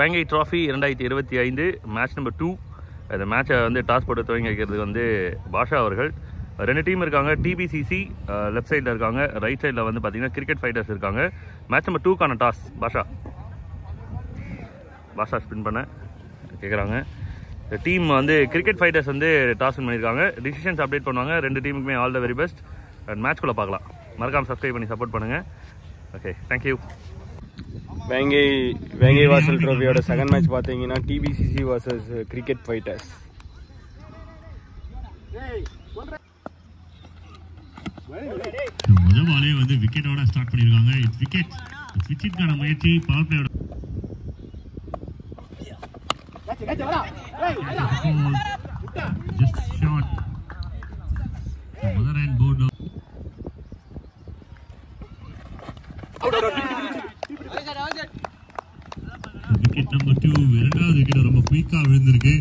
வேங்கை trophy 2025 match number 2. இந்த மேட்சை வந்து டாஸ் போட்டு துவங்கி வைக்கிறது வந்து பாஷா அவர்கள். 2 டீம் இருக்காங்க. டிபிசிசி லெஃப்ட் சைடில் இருக்காங்க, ரைட் சைடில் வந்து பார்த்தீங்கன்னா கிரிக்கெட் ஃபைட்டர்ஸ் இருக்காங்க. மேட்ச் நம்பர் 2க்கான டாஸ் பாஷா ஸ்பின் பண்ண கேட்குறாங்க. டீம் வந்து கிரிக்கெட் ஃபைட்டர்ஸ் வந்து டாஸ் வின் பண்ணியிருக்காங்க. டிசிஷன்ஸ் அப்டேட் பண்ணுவாங்க. 2 டீமுக்குமே all the very best. And மேட்ச்குள்ளே பார்க்கலாம். மறக்காமல் சப்ஸ்கிரைப் பண்ணி சப்போர்ட் பண்ணுங்கள். Okay, thank you. Vengai Vasal ட்ரோஃபியோட second match பார்த்தீங்கன்னா டிபிசிசி வர்சஸ் கிரிக்கெட் ஃபைட்டர்ஸ். முதல் பாலே வந்து விக்கெட்டோட ஸ்டார்ட் பண்ணியிருக்காங்க. விக்கெட்கான முயற்சி power பிளேயோட just shot mother and board wicket number 2 இரண்டாவது விக்கெட் ரொம்ப குயிக்கா விழுந்திருக்கு.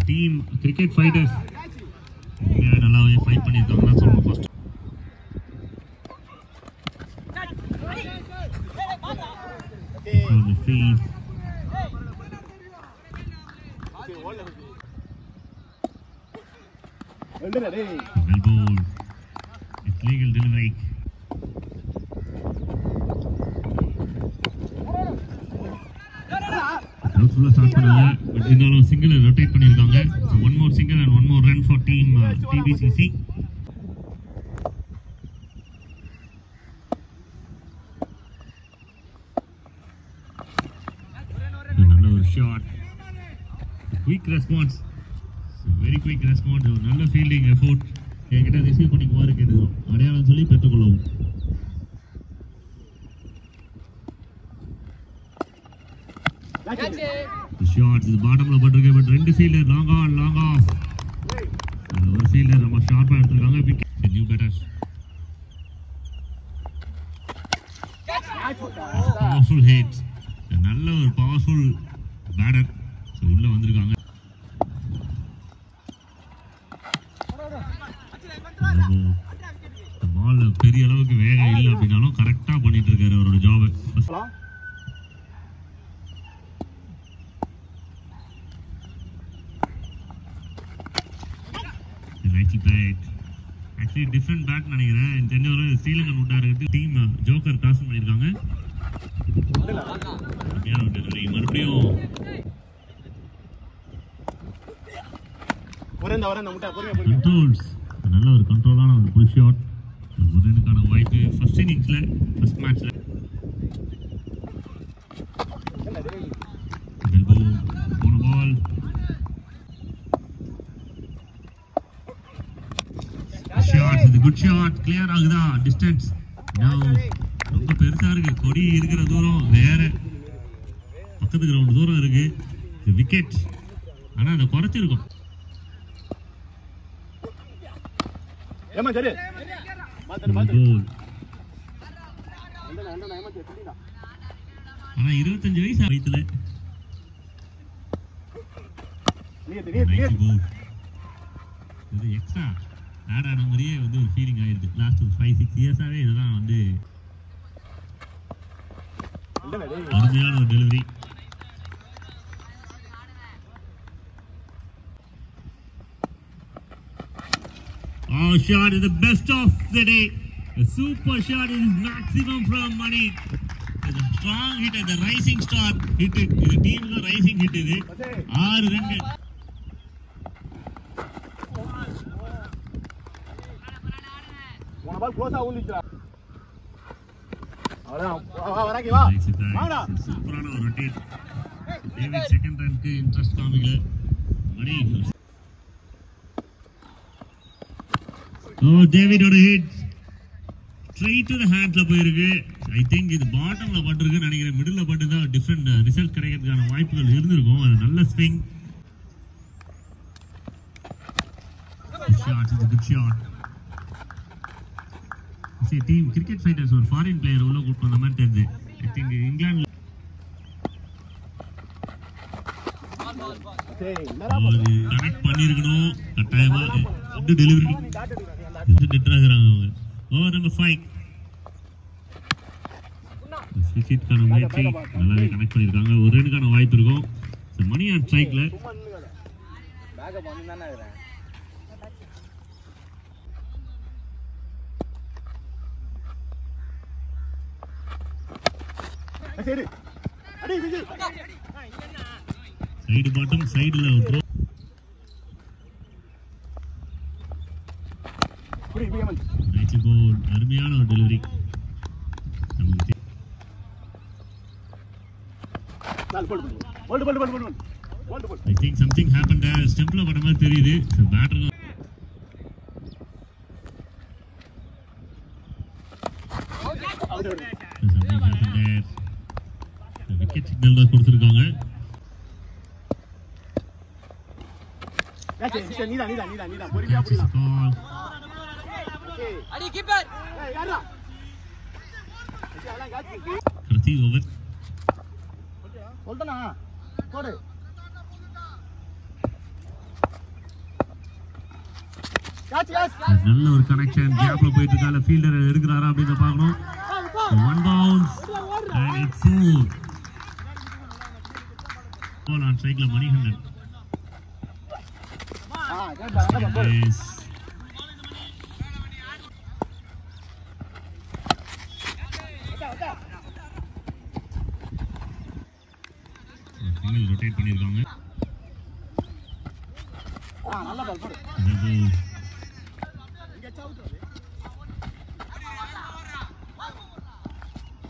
டீம் கிரிக்கெட் ஃபைட்டர்ஸ் நல்லாவே ஃபைட் பண்ணியிருக்காங்கன்னு சொல்லணும். First well bowled. It's legal delivery. Doubtful start பண்ணாங்க. பட் இருந்தாலும் சிங்கிள் ரொட்டேட் பண்ணிருக்காங்க. So one more single and one more run for team TBCC. நல்ல ஒரு shot. Quick response. Very quick response. ஒரு நல்ல ஃபீல்டிங் எஃபோர்ட். என்கிட்ட ரிசீவ் பண்ணிக்குமாறு கேட்டுக்கிறோம். அடையாளம் சொல்லி பெற்றுக்கொள்ளவும். ஷாட் இது பாட்டம்ல பட்டிருக்கு. But 2 fielder long off. ஒரு ஃபீல்டர் ரொம்ப ஷார்ப்பா எடுத்துருக்காங்க. Wicket new batters. Powerful hit. நல்ல ஒரு பவர்ஃபுல் பேட்டர் உள்ள வந்திருக்காங்க. பால் பெரிய அளவுக்கு வேகம் இல்லை அப்படின்னாலும் கரெக்டா பண்ணிட்டு இருக்காரு அவரோட ஜாபை. ஆக்சுவலி டிஃபரெண்ட் பேட் நினைக்கிறேன். தெரிஞ்ச ஒரு ஸ்ரீலங்கன் உண்டாருக்கு டீம் ஜோக்கர் டாஸ் பண்ணியிருக்காங்க. மறுபடியும் கண்ட்ரோல்ஸ். நல்ல ஒரு கண்ட்ரோலான ஒரு புல் ஷாட். ஒரு ரன்னுக்கான வாய்ப்பு ஃபர்ஸ்ட் இன்னிங்ஸ்ல ஃபர்ஸ்ட் மேட்ச்ல. போன பால் ஷாட். இது குட் ஷாட். கிளியர் ஆகுதா? டிஸ்டன்ஸ் ரொம்ப பெருசா இருக்கு. கொடி இருக்கிற தூரம் வேற, பக்கத்து கிரவுண்ட் தூரம் இருக்கு. விக்கெட் ஆனா அதை குறைச்சிருக்கும். ஆனா 25 வயசு வயசுல இது எக்ஸ்ட்ரா ஆட் ஆன மாதிரியே வந்து ஒரு ஃபீலிங் ஆயிடுது. லாஸ்ட் 5-6 இயர்ஸாவே இதெல்லாம் வந்து அருமையான ஒரு delivery. Oh, shot is the best of the day. A super shot is maximum from Mani. It's a strong hit at the rising star. Hit it. The team is a rising hit. 6 runs. One ball close out. Superana rotate. David second run ku interest kaamikala. Mani. Oh, David on a hit. Straight to the hands la போயிருக்கு. I think இது பாட்டம்ல பட்டிருக்கு நினைக்கிறேன். மிடில்ல பட்டுதா different result கிடைக்கிறதுக்கான வாய்ப்புகள் இருந்திருக்கும். அது நல்ல swing. Shot is a good shot. See team cricket fighters ஒரு foreign player உள்ள கூட்டி வந்த மாதிரி தெரியுது. I think இங்கிலாந்து கனெக்ட் பண்ணிருக்கணும் கட்டாயமா. இந்த டெலிவரி இது டெட்ராகறாங்க அவங்க. Over number 5. ஸ்விட்சிட்கான முயற்சி நல்லாவே கனெக்ட் பண்ணியிருக்காங்க. ஒரு ரனுக்கான வாய்ப்பு இருக்கும். மணி ஆன் ஸ்ட்ரைக்ல சைடு பாட்டம் சைடுல ஒரு த்ரோ. அருமையான ஒரு delivery. I think something happened there. Stempla பண்ண மாதிரி தெரியுது. Batter something happened there. Wicket signal தான் கொடுத்திருக்காங்க. கடைசி ஓவர். நல்ல ஒரு கனெக்ஷன். கேப்ல போயிட்டு இருக்கால ஃபீல்டர் எடுக்கிறாரா அப்படின்னு பார்க்கணும். One bounce and it's four. Ball on strike la Manikandan. Yes. Single rotate பண்ணிருக்காங்க. நல்ல பால் போடு.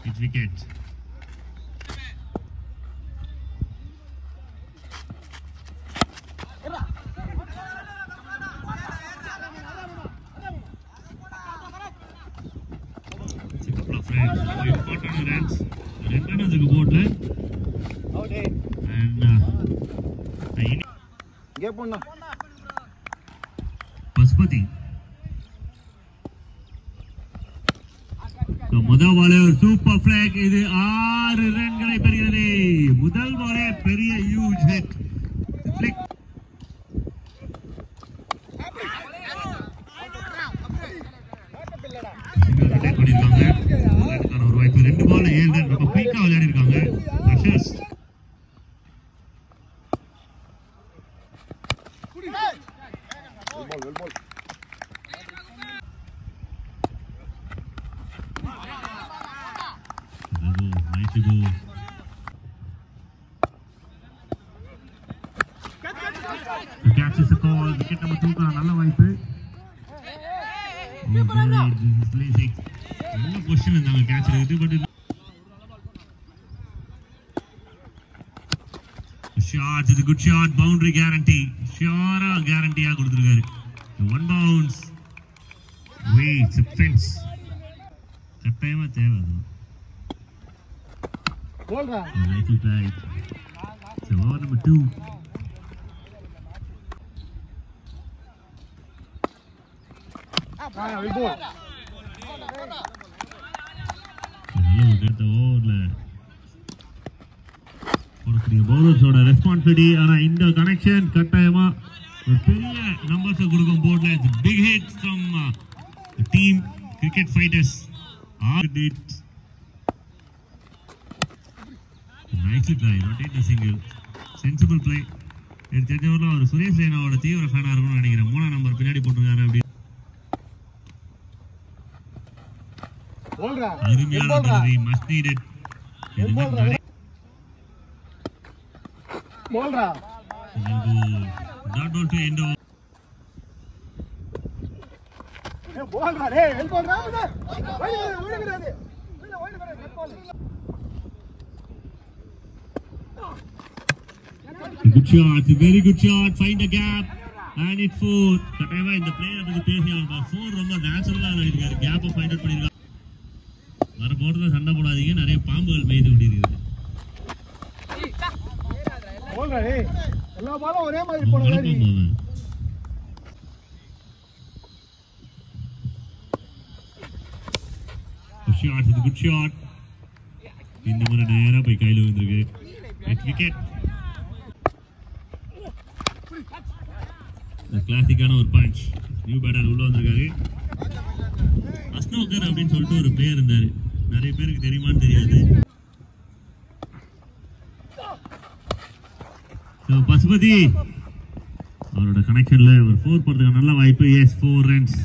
It's wicket. பசுபதி முதல் பாலே ஒரு சூப்பர் பிளாக். இது 6 ரன்களை பெறுகிறது. முதல் பாலே பெரிய ஹியூஜ் ஹிட். ஒரு வாய்ப்பு. 2 பால் 7 ரன். ரொம்ப குயிக்கா விளையாடி இருக்காங்க. Catches the call. Wicket number 2 का நல்ல வாய்ப்பு. நல்ல பொசிஷன் இருந்தாங்க கேட்ச் எடுத்து. But shot is a good shot. boundary guarantee. ஷியோரா கேரண்டியா கொடுத்திருக்காரு. One bounce. Wait, fence. கட்டாயமா தேவை அது. போல்டா. Lightly played. So over number 2. பவுலர்ஸோட ரெஸ்பான்சிபிலிட்டி. ஆனா இந்த கனெக்ஷன் கட்டாயமா ஒரு பெரிய நம்பர்ஸ் கொடுக்கும் போர்ட்ல. Big hit from team cricket fighters. Nicely play. Rotate the single. Sensible play. இது தெரிஞ்சவர்ல அவர் சுரேஷ் ரெய்னாவோட தீவிர ஃபேனா இருக்கும்னு நினைக்கிறேன். 3ஆம் நம்பர் பின்னாடி போட்டுருக்காரு. அப்படி அருமையான டெலிவரி. Must needed. போல்ரா. Dot ball to end over. ஏ போல்ரா ரே. எல் போல்ரா. ஓடுறாரு. Good shot. Very good shot. Find a gap. And it's 4. கட்டாயமா இந்த பிளேயர் பத்தி பேசியாங்க. 4 ரொம்ப நேச்சுரலா விளையாடிருக்காரு. கேப்பை ஃபைண்ட் அவுட் பண்ணிருக்காரு. வர போறதுல சண்டை போடாதீங்க. நிறைய பாம்புகள் மேய்து விட்டிருக்கு. எல்லா பாலும் ஒரே மாதிரி போடுறாரு. ஷாட் இது குட் ஷாட். இந்த முறை நேரா போய் கையில விழுந்திருக்கு. Net wicket. கிளாசிக்கான ஒரு பஞ்ச். நியூ பேட்டர் உள்ள வந்திருக்காரு. அஸ்னோகர் அப்படின்னு சொல்லிட்டு ஒரு பிளேயர் இருந்தாரு. நிறைய பேருக்கு தெரியுமான்னு தெரியாது. பசுபதி அவரோட கனெக்ஷன்ல ஒரு 4 போறதுக்கு நல்ல வாய்ப்பு. Yes 4 runs.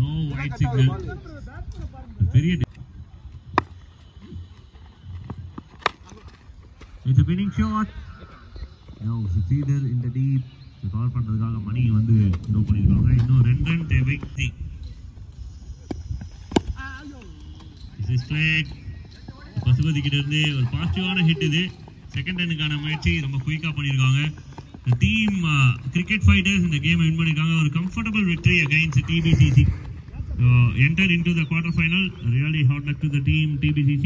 No white signal. பெரிய it's a winning shot. Now succeeder in the deep. Cover பண்றதுக்காக மணி வந்து த்ரோ பண்ணிருக்காங்க. இன்னும் 2 ரன் தேவை. This is straight. பசுபதி கிட்ட இருந்து ஒரு பாசிட்டிவான ஹிட் இது. செகண்ட் ரன்னுக்கான முயற்சி ரொம்ப குயிக்கா பண்ணிருக்காங்க. The team cricket fighters in the game win பண்ணிருக்காங்க. ஒரு comfortable victory against TBCC. Enter into the quarter final. Really hard luck to the team TBCC.